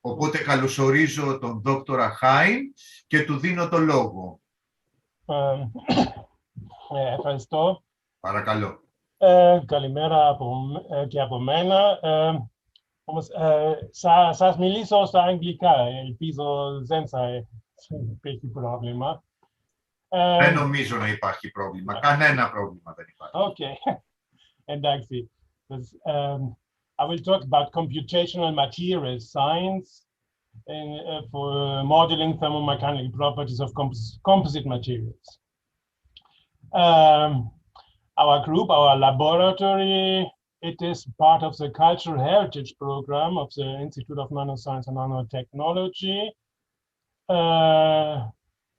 Οπότε καλωσορίζω τον δόκτορα Hein και του δίνω το λόγο. Ευχαριστώ. Παρακαλώ. Καλημέρα και από μένα. Όμως, σας μιλήσω στα αγγλικά. Ελπίζω δεν θα υπήρχε πρόβλημα. Δεν νομίζω να υπάρχει πρόβλημα. Κανένα πρόβλημα δεν υπάρχει. Okay. Εντάξει. I will talk about computational materials science for modeling thermomechanical properties of composite materials. Our group, our laboratory, it is part of the Cultural Heritage Program of the Institute of Nanoscience and Nanotechnology.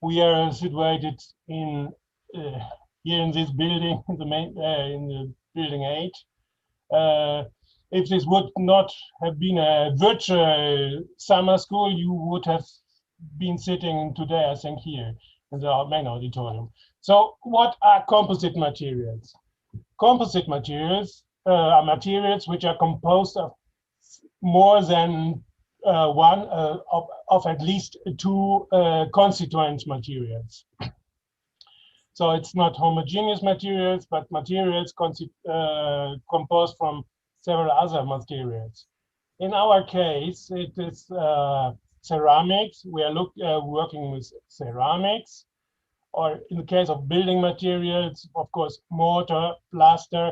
We are situated here in this building, in the building 8. If this would not have been a virtual summer school, you would have been sitting today, I think, here in the main auditorium. So what are composite materials? Composite materials are materials which are composed of more than of at least two constituent materials. So it's not homogeneous materials, but materials composed from several other materials. In our case, it is ceramics. We are working with ceramics, or in the case of building materials, of course, mortar, plaster,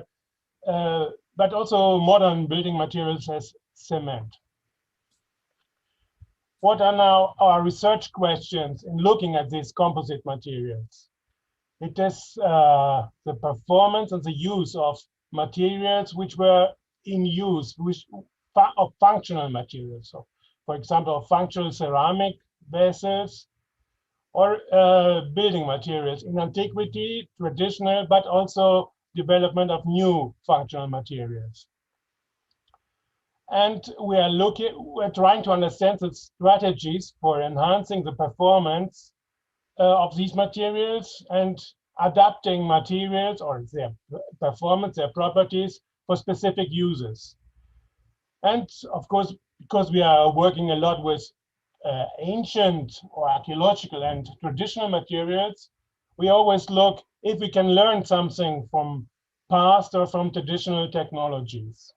but also modern building materials as cement. What are now our research questions in looking at these composite materials? It is the performance and the use of materials which were in use, of functional materials. So, for example, functional ceramic vessels or building materials in antiquity, traditional, but also development of new functional materials. And we're trying to understand the strategies for enhancing the performance of these materials and adapting materials or their performance, their properties for specific uses. And of course, because we are working a lot with ancient or archaeological and traditional materials, we always look if we can learn something from past or from traditional technologies.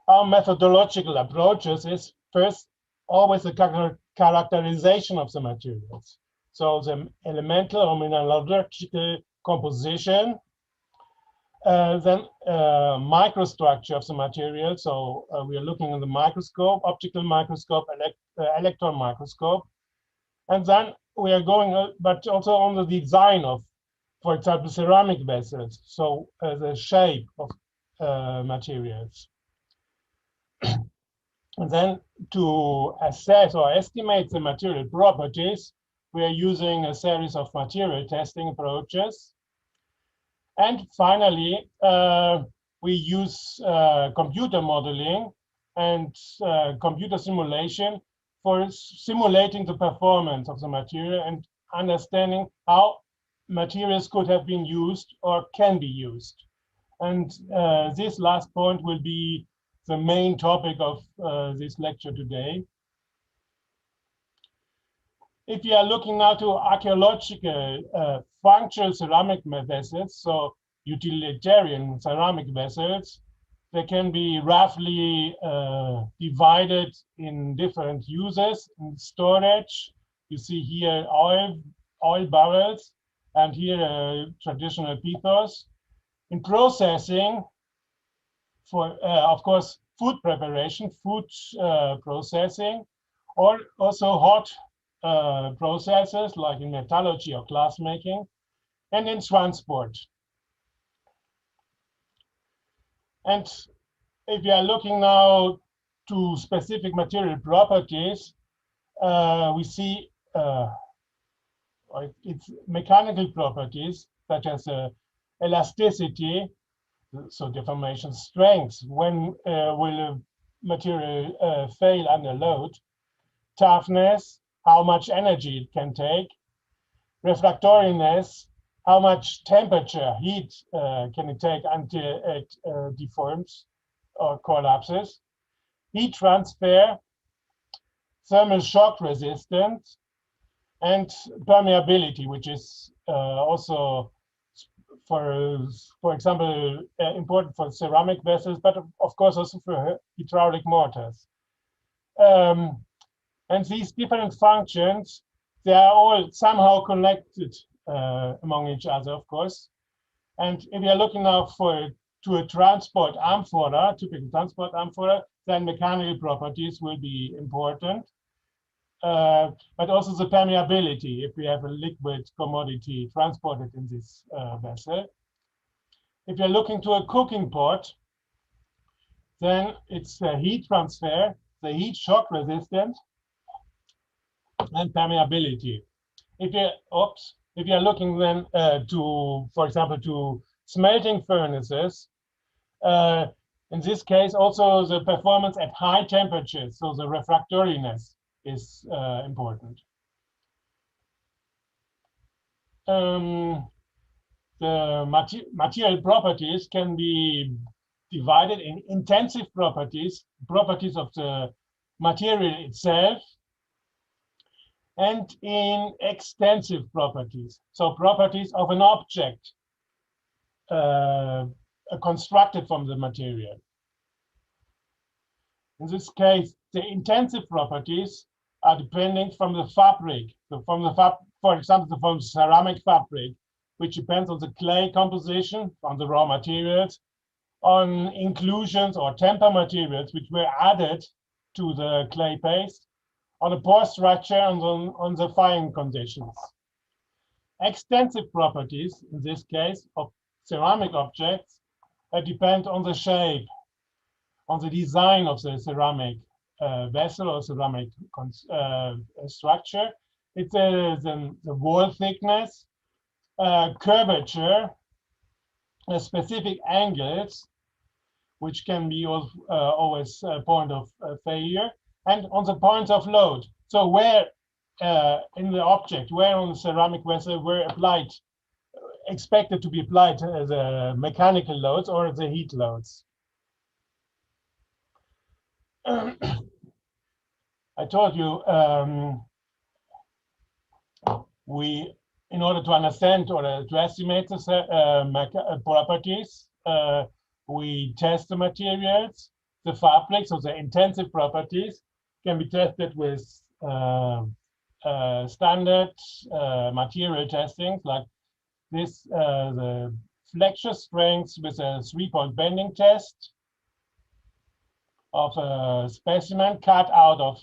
Our methodological approaches is first always the characterization of the materials. So the elemental or mineralogical composition, then microstructure of the material. So we are looking in the microscope, optical microscope, electron microscope. And then we are going, but also on the design of, for example, ceramic vessels. So the shape of materials. And then to assess or estimate the material properties, we are using a series of material testing approaches. And finally, we use computer modeling and computer simulation for simulating the performance of the material and understanding how materials could have been used or can be used. And this last point will be the main topic of this lecture today. If you are looking now to archaeological functional ceramic vessels, so utilitarian ceramic vessels, they can be roughly divided in different uses. In storage, you see here oil barrels, and here traditional pithos. In processing, for of course, food preparation, food processing, or also hot processes like in metallurgy or glass making, and in transport. And if you are looking now to specific material properties, we see its mechanical properties such as elasticity, so deformation strength, when will a material fail under load, toughness, how much energy it can take, refractoriness, how much temperature, heat can it take until it deforms or collapses, heat transfer, thermal shock resistance, and permeability, which is also, for example, important for ceramic vessels, but of course also for hydraulic mortars. And these different functions, they are all somehow connected among each other, of course. And if you're looking now to a transport amphora, typical transport amphora, then mechanical properties will be important. But also the permeability, if we have a liquid commodity transported in this vessel. If you're looking to a cooking pot, then it's the heat transfer, the heat shock resistance, and permeability. If you're looking then to, for example, to smelting furnaces, in this case also the performance at high temperatures, so the refractoriness is important. The material properties can be divided in intensive properties, properties of the material itself, and in extensive properties, so properties of an object constructed from the material. In this case, the intensive properties are depending from the fabric, so for example, from ceramic fabric, which depends on the clay composition, on the raw materials, on inclusions or temper materials which were added to the clay paste, on the pore structure, and on the firing conditions. Extensive properties, in this case, of ceramic objects depend on the shape, on the design of the ceramic vessel or ceramic structure. It's the wall thickness, curvature, specific angles, which can be always a point of failure, and on the points of load. So where in the object, where on the ceramic vessel were expected to be applied the mechanical loads or the heat loads. I told you in order to understand or to estimate the properties, we test the materials, the fabrics, so the intensive properties can be tested with standard material testings like this, the flexure strength with a 3-point bending test of a specimen cut out of,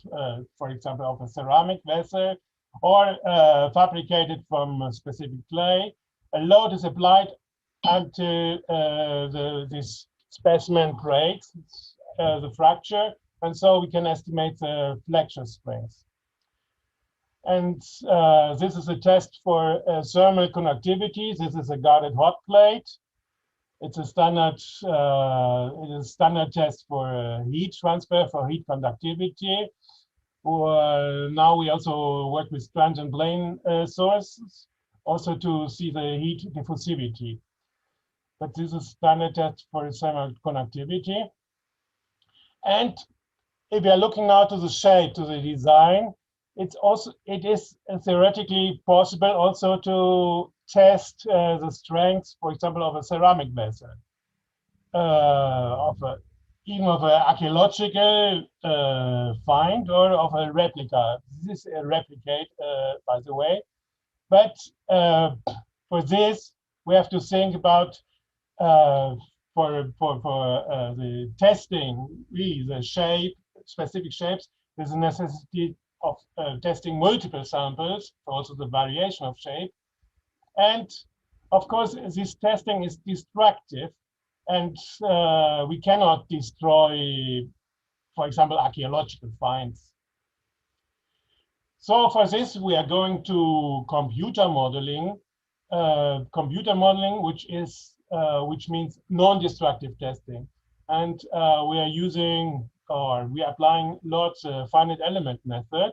for example, of a ceramic vessel or fabricated from a specific clay. A load is applied until this specimen breaks the fracture, and so we can estimate the flexure strength. And this is a test for thermal conductivity. This is a guarded hot plate. It's a standard test for heat transfer, for heat conductivity. Now we also work with transient plane sources, also to see the heat diffusivity. But this is standard test for thermal conductivity. And if we are looking now to the shape, to the design, it is theoretically possible also to test the strength, for example, of a ceramic vessel, even of an archaeological find or of a replica. This is a replicate, by the way. But for this, we have to think about for the testing, really the shape, specific shapes. There's a necessity of testing multiple samples, also the variation of shape. And of course, this testing is destructive, and we cannot destroy, for example, archaeological finds. So for this, we are going to computer modeling, which means non-destructive testing. And we are using, or we are applying lots of finite element method.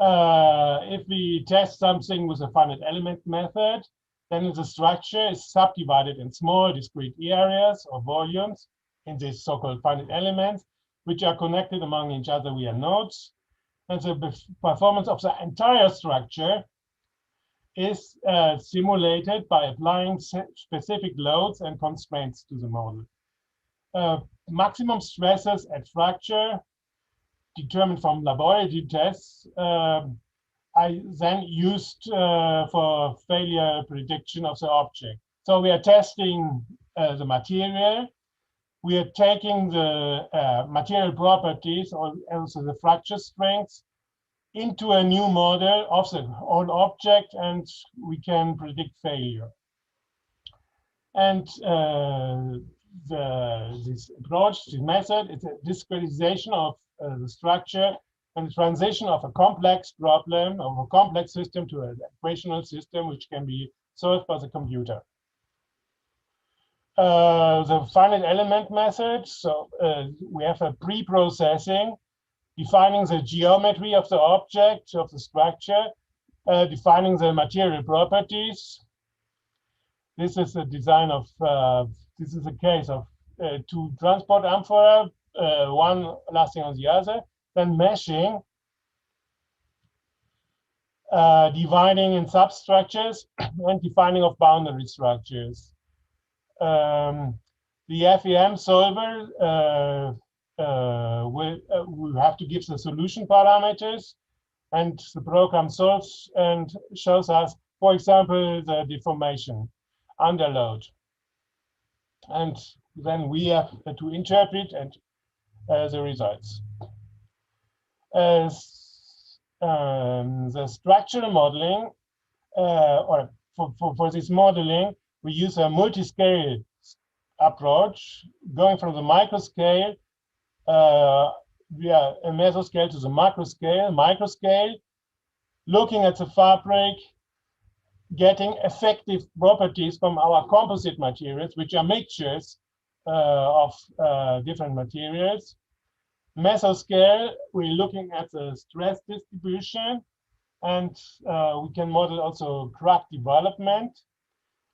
If we test something with a finite element method, then the structure is subdivided in small discrete areas or volumes, in these so-called finite elements, which are connected among each other via nodes. And the performance of the entire structure is simulated by applying specific loads and constraints to the model. Maximum stresses at fracture determined from laboratory tests I then used for failure prediction of the object. So we are testing the material. We are taking the material properties or also the fracture strengths into a new model of the whole object, and we can predict failure. And this approach, this method, is a discretization of the structure and the transition of a complex problem, of a complex system to an equational system, which can be solved by the computer. The finite element method, so we have a pre-processing, defining the geometry of the object, of the structure, defining the material properties. This is a design of, this is a case of two transport amphora, one lasting on the other, then meshing, dividing in substructures, and defining of boundary structures. The FEM solver we have to give the solution parameters, and the program solves and shows us, for example, the deformation under load. And then we have to interpret and the results. The structural modeling, or for this modeling, we use a multi-scale approach, going from the microscale via a mesoscale to the microscale, looking at the fabric, getting effective properties from our composite materials, which are mixtures of different materials. Mesoscale, we're looking at the stress distribution, and we can model also crack development.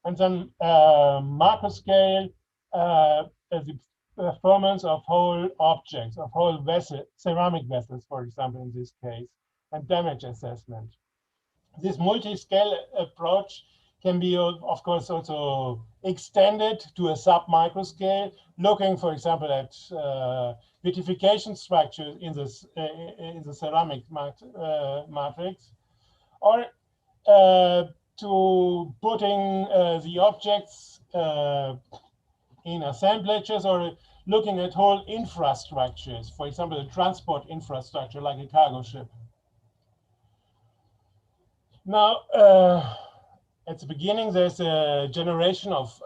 And then macroscale, the performance of whole objects, of whole vessels, ceramic vessels, for example, in this case, and damage assessment. This multi-scale approach can be, of course, also extended to a sub-microscale, looking, for example, at vitrification structures in the ceramic matrix, or to putting the objects in assemblages, or looking at whole infrastructures, for example, a transport infrastructure like a cargo ship. Now, at the beginning, there's a generation of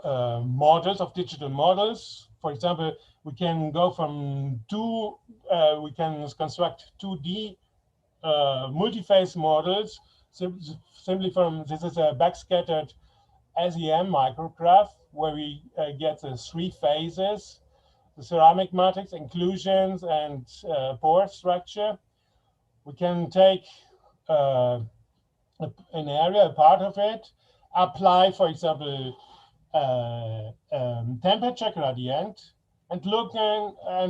models, of digital models. For example, we can go from we can construct 2D multi-phase models simply from, this is a backscattered SEM micrograph where we get the 3 phases, the ceramic matrix, inclusions, and pore structure. We can take an area, a part of it, apply, for example, temperature gradient, and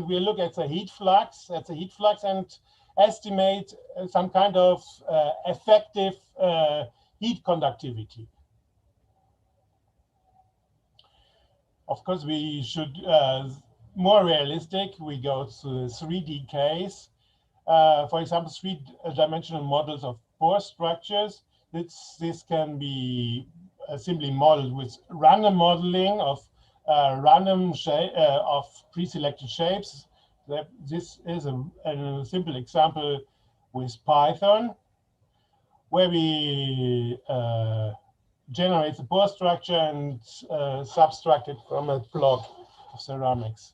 we look at the heat flux, and estimate some kind of effective heat conductivity. Of course, we should more realistic. We go to 3D case. For example, 3-dimensional models of pore structures. This can be simply modeled with random modeling of of pre-selected shapes. This is a simple example with Python, where we generate the pore structure and subtract it from a block of ceramics.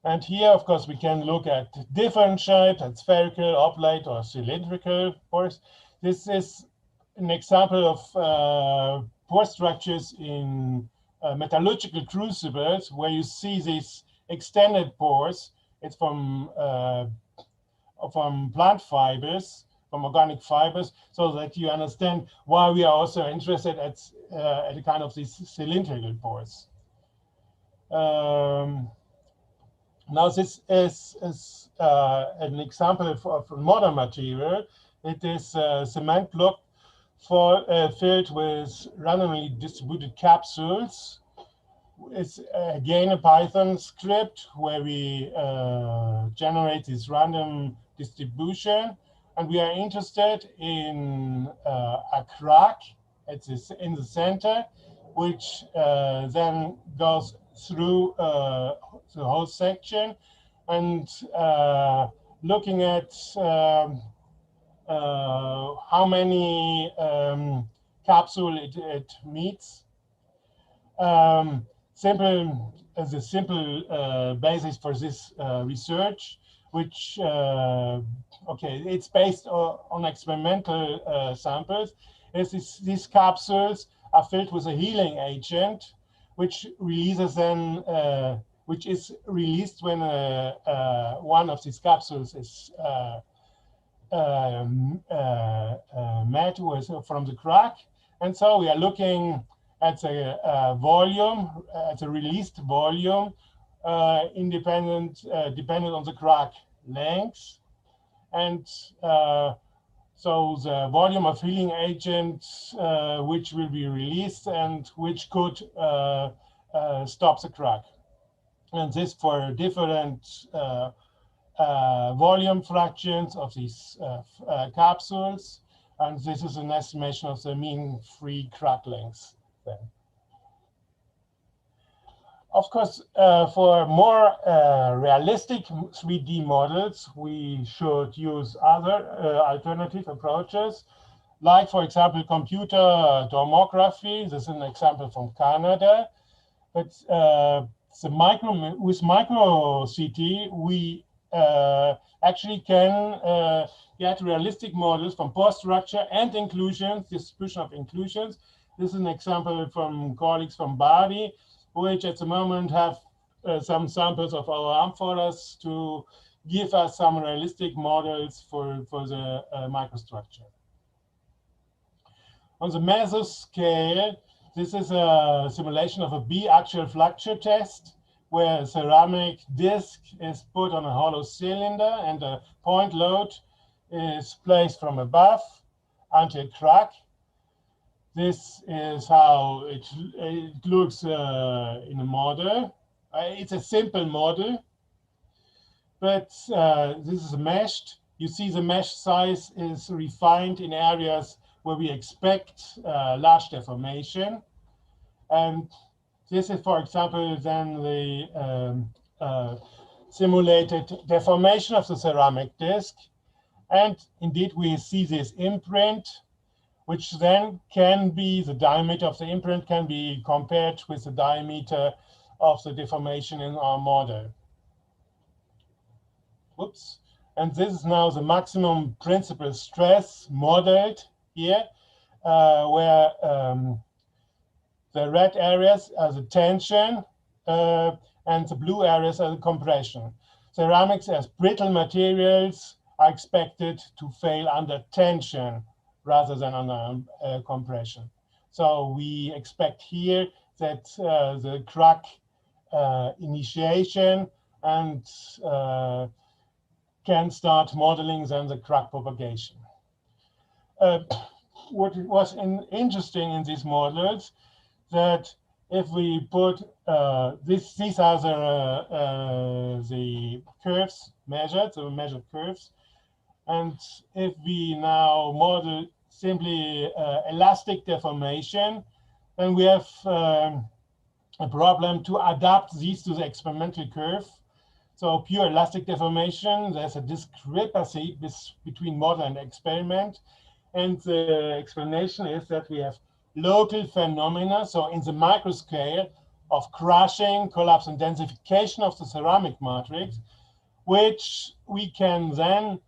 And here, of course, we can look at different shapes, at spherical, oblate, or cylindrical pores. This is an example of pore structures in metallurgical crucibles, where you see these extended pores. It's from plant fibers, from organic fibers, so that you understand why we are also interested at a kind of these cylindrical pores. Now this is an example of a modern material. It is a cement block filled with randomly distributed capsules. It's again a Python script where we generate this random distribution, and we are interested in a crack in the center, which then goes through the whole section, and looking at how many capsule it meets. The simple basis for this research, which it's based on experimental samples, is these capsules are filled with a healing agent, which releases then, which is released when one of these capsules is met with from the crack, and so we are looking at the volume, at the released volume, dependent on the crack length, and so the volume of healing agent which will be released and which could stop the crack, and this for different volume fractions of these capsules, and this is an estimation of the mean free crack length. Then, of course, for more realistic 3D models, we should use other alternative approaches, like, for example, computer tomography. This is an example from Canada. But with micro CT, we actually can get realistic models from pore structure and inclusions, distribution of inclusions. This is an example from colleagues from Bari, which at the moment have some samples of our amphoras to give us some realistic models for the microstructure. On the mesoscale, this is a simulation of a biaxial flexure test, where a ceramic disc is put on a hollow cylinder and a point load is placed from above until crack. This is how it looks in a model. It's a simple model, but this is meshed. You see the mesh size is refined in areas where we expect large deformation. And this is, for example, then the simulated deformation of the ceramic disc. And indeed, we see this imprint, which then can be, the diameter of the imprint can be compared with the diameter of the deformation in our model. Oops. And this is now the maximum principal stress modeled here, where the red areas are the tension and the blue areas are the compression. Ceramics as brittle materials are expected to fail under tension rather than under compression. So we expect here that the crack initiation and can start modeling then the crack propagation. What was interesting in these models, that if we put these are the curves measured, the measured curves, and if we now model simply elastic deformation, then we have a problem to adapt these to the experimental curve. So pure elastic deformation, there's a discrepancy between model and experiment. And the explanation is that we have local phenomena, so in the microscale, of crushing, collapse, and densification of the ceramic matrix, which we can then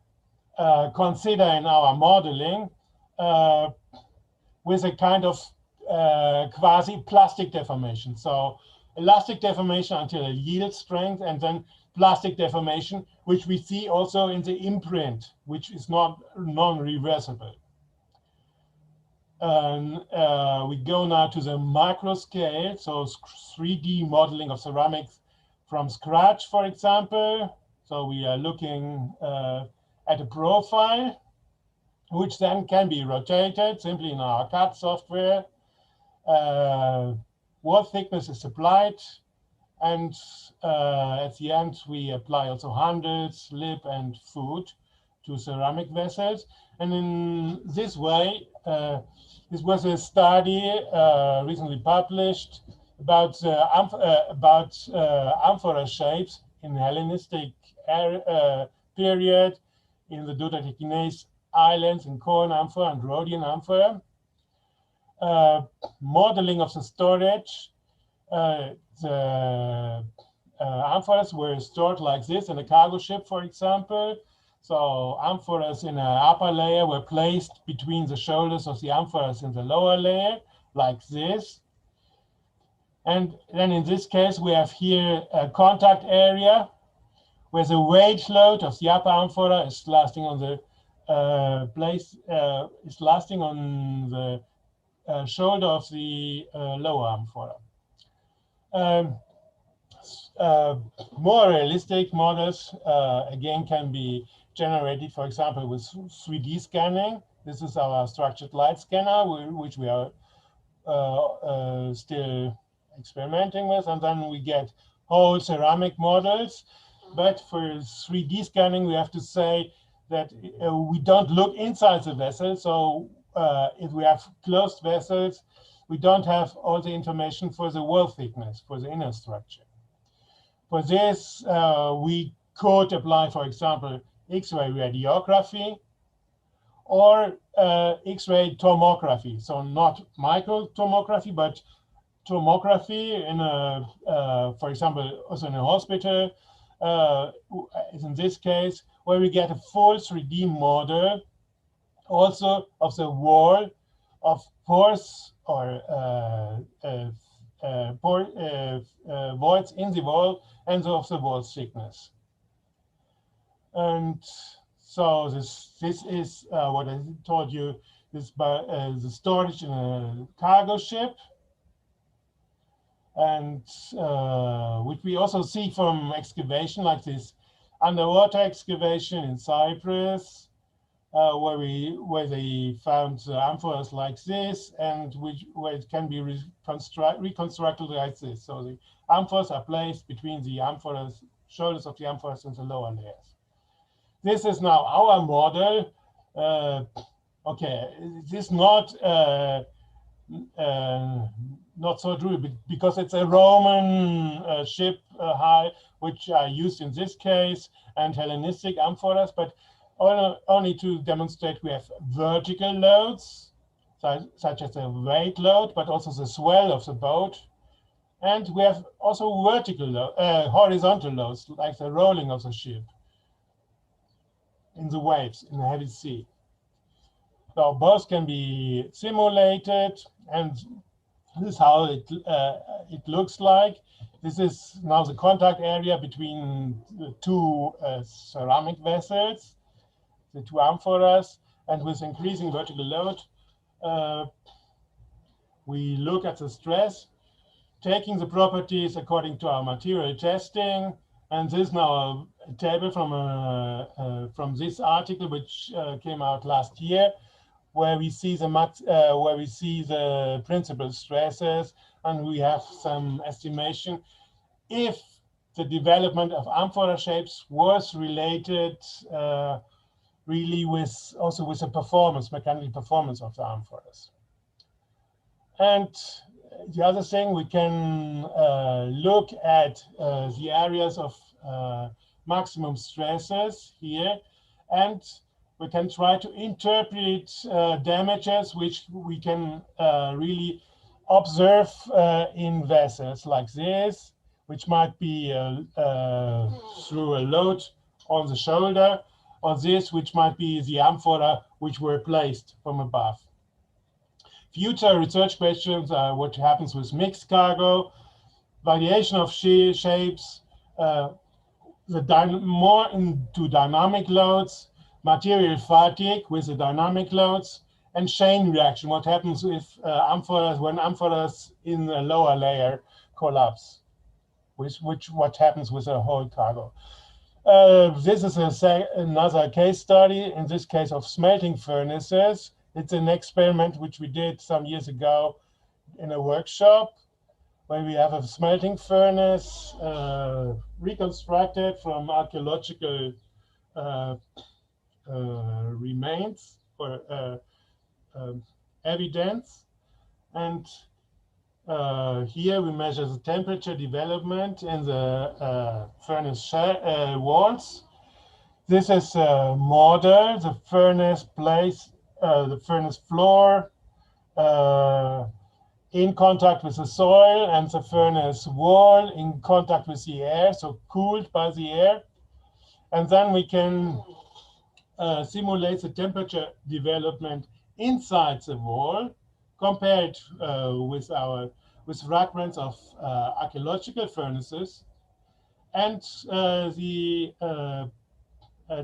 consider in our modeling with a kind of quasi-plastic deformation. So elastic deformation until a yield strength, and then plastic deformation, which we see also in the imprint, which is not non-reversible. We go now to the macro scale, so 3D modeling of ceramics from scratch, for example. So we are looking at a profile, which then can be rotated simply in our CAD software. Wall thickness is applied, and at the end we apply also handles, lip, and foot to ceramic vessels. And in this way, this was a study recently published about amphora shapes in the Hellenistic period in the Dodecanese Islands in Coan amphora and Rhodian amphora. Modeling of the storage. The amphoras were stored like this in a cargo ship, for example. So amphoras in an upper layer were placed between the shoulders of the amphoras in the lower layer, like this. And then in this case, we have here a contact area where the weight load of the upper amphora is lasting on the shoulder of the lower amphora. More realistic models, again, can be generated, for example, with 3D scanning. This is our structured light scanner, which we are still experimenting with. And then we get whole ceramic models. But for 3D scanning, we have to say that we don't look inside the vessel. So if we have closed vessels, we don't have all the information for the wall thickness, for the inner structure. For this, we could apply, for example, X-ray radiography or X-ray tomography. So not microtomography, but tomography in a, for example, also in a hospital, in this case, where we get a full 3D model also of the wall of pores or voids in the wall and of the wall thickness. And so this is what I told you, this the storage in a cargo ship, and which we also see from excavation like this underwater excavation in Cyprus, where they found amphoras like this, and where it can be reconstructed like this. So the amphoras are placed between the amphoras, shoulders of the amphoras and the lower layers. This is now our model. Okay, this is not so true because it's a Roman ship which are used in this case, and Hellenistic amphoras, but only to demonstrate we have vertical loads, such as the weight load, but also the swell of the boat. And we have also horizontal loads, like the rolling of the ship in the waves, in the heavy sea. So both can be simulated, and this is how it looks like. This is now the contact area between the two ceramic vessels, the two amphoras, and with increasing vertical load, we look at the stress, taking the properties according to our material testing. And this is now a table from this article, which came out last year, where we see the principal stresses, and we have some estimation if the development of amphora shapes was related really with the performance, mechanical performance of the amphoras. And the other thing, we can look at the areas of maximum stresses here, and we can try to interpret damages which we can really observe in vessels like this, which might be through a load on the shoulder, or this, which might be the amphora which were placed from above. Future research questions are what happens with mixed cargo, variation of shapes, more into dynamic loads, material fatigue with the dynamic loads, and chain reaction, what happens with amphoras when amphoras in the lower layer collapse. what happens with a whole cargo. This is another case study, in this case of smelting furnaces. It's an experiment which we did some years ago in a workshop, where we have a smelting furnace reconstructed from archaeological remains or evidence. And here we measure the temperature development in the furnace walls. This is a model, the furnace place, the furnace floor in contact with the soil, and the furnace wall in contact with the air, so cooled by the air. And then we can simulate the temperature development inside the wall, compared with fragments of archaeological furnaces, and the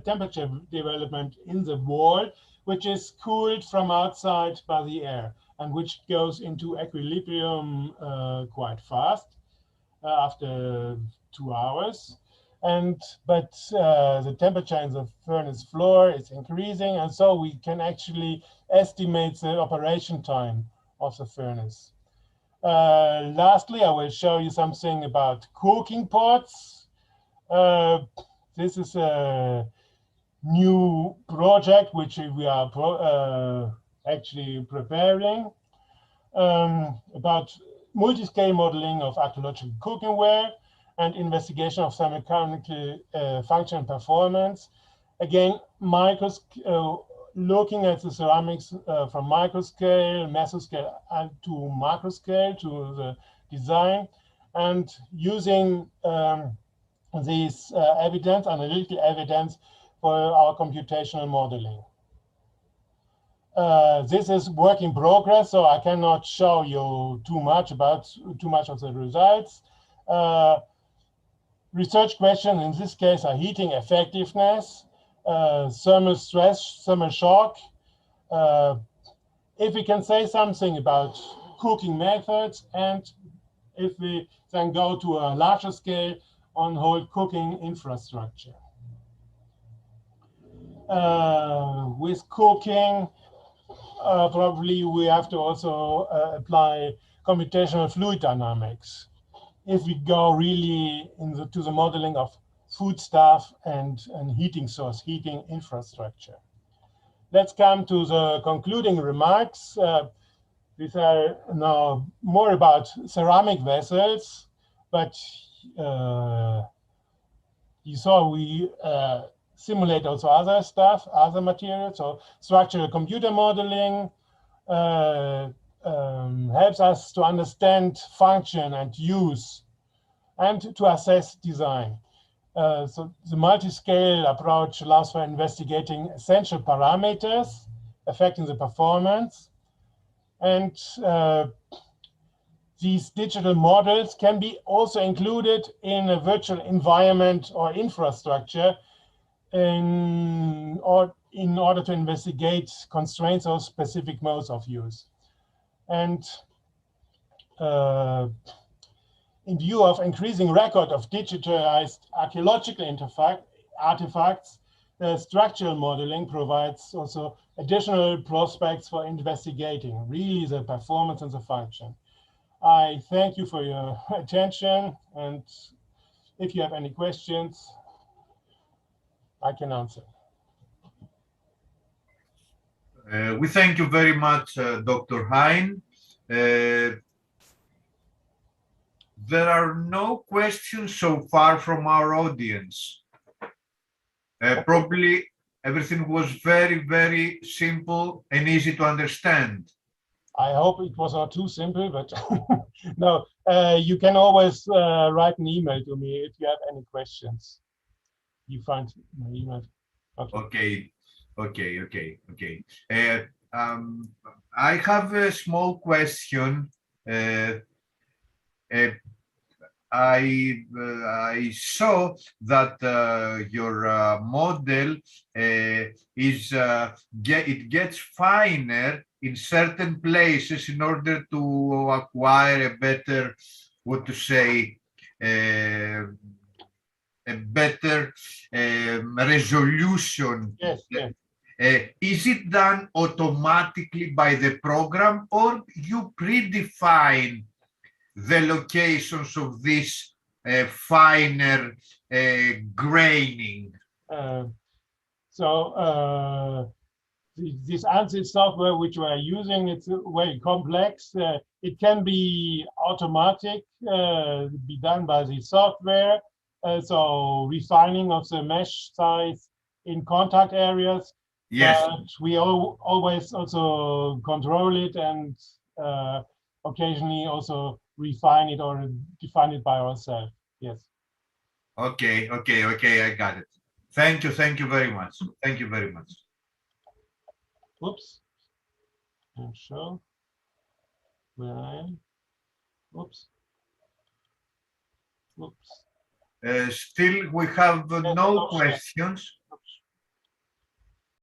temperature development in the wall, which is cooled from outside by the air, and which goes into equilibrium quite fast after 2 hours. But the temperature in the furnace floor is increasing, and so we can actually estimate the operation time of the furnace. Lastly, I will show you something about cooking pots. This is a new project which we are actually preparing about multi-scale modeling of archaeological cookware and investigation of thermomechanical function and performance. Again, looking at the ceramics from microscale, mesoscale, to macroscale, to the design, and using these analytical evidence for our computational modeling. This is work in progress, so I cannot show you too much of the results. Research questions in this case are heating effectiveness, thermal stress, thermal shock. If we can say something about cooking methods, and if we then go to a larger scale on whole cooking infrastructure. With cooking, probably we have to also apply computational fluid dynamics if we go really to the modeling of foodstuff and heating source, heating infrastructure. Let's come to the concluding remarks. These are now more about ceramic vessels, but you saw we simulate also other stuff, other materials. So structural computer modeling helps us to understand function and use, and to assess design. So the multi-scale approach allows for investigating essential parameters affecting the performance. And these digital models can be also included in a virtual environment or infrastructure in order to investigate constraints or specific modes of use. And in view of increasing record of digitalized archaeological artifacts, structural modeling provides also additional prospects for investigating really the performance and the function. I thank you for your attention, and if you have any questions, I can answer. We thank you very much, Dr. Hein. There are no questions so far from our audience. Probably everything was very, very simple and easy to understand. I hope it was not too simple, but no, you can always write an email to me if you have any questions. You find my email. Okay. I have a small question. I saw that your model it gets finer in certain places in order to acquire a better, a better resolution. Yes, yes. Is it done automatically by the program, or you predefine the locations of this finer graining? This ANSYS software which we are using, it's very complex. It can be automatic, be done by the software. So refining of the mesh size in contact areas. Yes. But we always also control it and occasionally also refine it or define it by ourselves. Yes. Okay, I got it. Thank you very much. Thank you very much. Oops. And show where I am. Oops. Oops. Still, we have no questions.